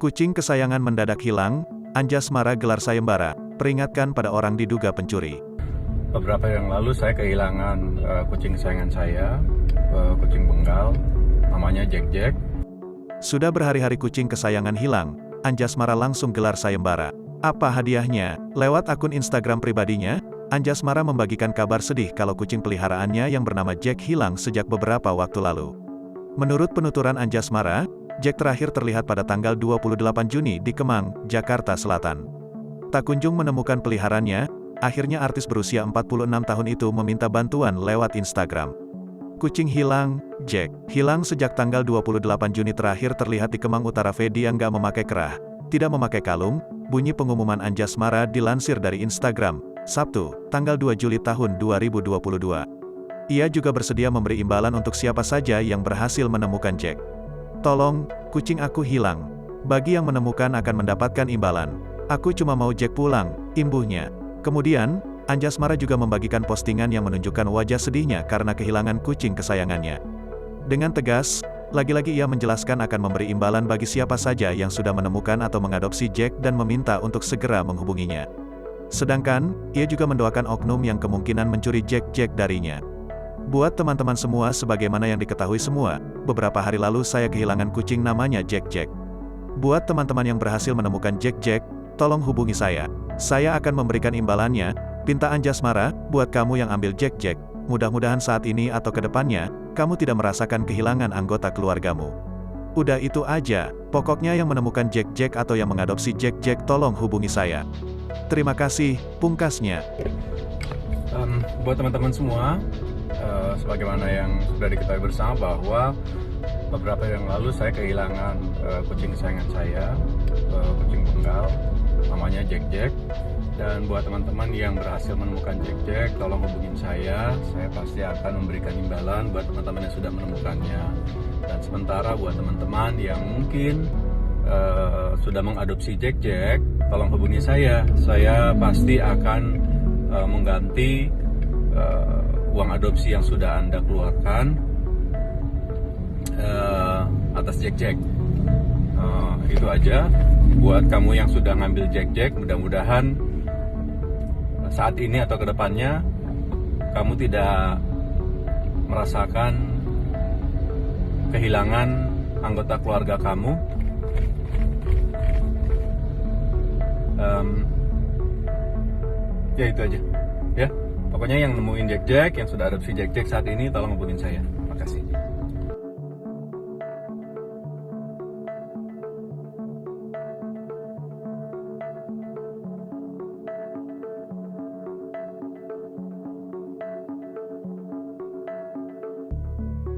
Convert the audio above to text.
Kucing kesayangan mendadak hilang, Anjasmara gelar sayembara, peringatkan pada orang diduga pencuri. Beberapa yang lalu saya kehilangan kucing kesayangan saya, kucing Bengal, namanya Jack. Sudah berhari-hari kucing kesayangan hilang, Anjasmara langsung gelar sayembara. Apa hadiahnya? Lewat akun Instagram pribadinya, Anjasmara membagikan kabar sedih kalau kucing peliharaannya yang bernama Jack hilang sejak beberapa waktu lalu. Menurut penuturan Anjasmara, Jack terakhir terlihat pada tanggal 28 Juni di Kemang, Jakarta Selatan. Tak kunjung menemukan peliharaannya, akhirnya artis berusia 46 tahun itu meminta bantuan lewat Instagram. Kucing hilang, Jack, hilang sejak tanggal 28 Juni terakhir terlihat di Kemang Utara. Fedi yang gak memakai kerah, tidak memakai kalung, bunyi pengumuman Anjasmara dilansir dari Instagram, Sabtu, tanggal 2 Juli tahun 2022. Ia juga bersedia memberi imbalan untuk siapa saja yang berhasil menemukan Jack. Tolong, kucing aku hilang. Bagi yang menemukan akan mendapatkan imbalan. Aku cuma mau Jack pulang, imbuhnya. Kemudian, Anjasmara juga membagikan postingan yang menunjukkan wajah sedihnya karena kehilangan kucing kesayangannya. Dengan tegas, lagi-lagi ia menjelaskan akan memberi imbalan bagi siapa saja yang sudah menemukan atau mengadopsi Jack dan meminta untuk segera menghubunginya. Sedangkan, ia juga mendoakan oknum yang kemungkinan mencuri Jack darinya. Buat teman-teman semua, sebagaimana yang diketahui semua, beberapa hari lalu saya kehilangan kucing namanya Jack. Buat teman-teman yang berhasil menemukan Jack, tolong hubungi saya. Saya akan memberikan imbalannya, pinta Anjasmara, buat kamu yang ambil Jack. Mudah-mudahan saat ini atau ke depannya, kamu tidak merasakan kehilangan anggota keluargamu. Udah itu aja, pokoknya yang menemukan Jack atau yang mengadopsi Jack, tolong hubungi saya. Terima kasih, pungkasnya. Buat teman-teman semua, sebagaimana yang sudah diketahui bersama bahwa beberapa yang lalu saya kehilangan kucing kesayangan saya, kucing Bengal, namanya Jack. Dan buat teman-teman yang berhasil menemukan Jack, tolong hubungin saya pasti akan memberikan imbalan buat teman-teman yang sudah menemukannya. Dan sementara buat teman-teman yang mungkin sudah mengadopsi Jack, tolong hubungi saya pasti akan mengganti uang adopsi yang sudah Anda keluarkan atas Jack. Itu aja. Buat kamu yang sudah ngambil Jack, mudah-mudahan saat ini atau kedepannya kamu tidak merasakan kehilangan anggota keluarga kamu. Ya itu aja. Ya. Pokoknya yang nemuin Jack, yang sudah adopsi Jack saat ini, tolong hubungin saya. Makasih.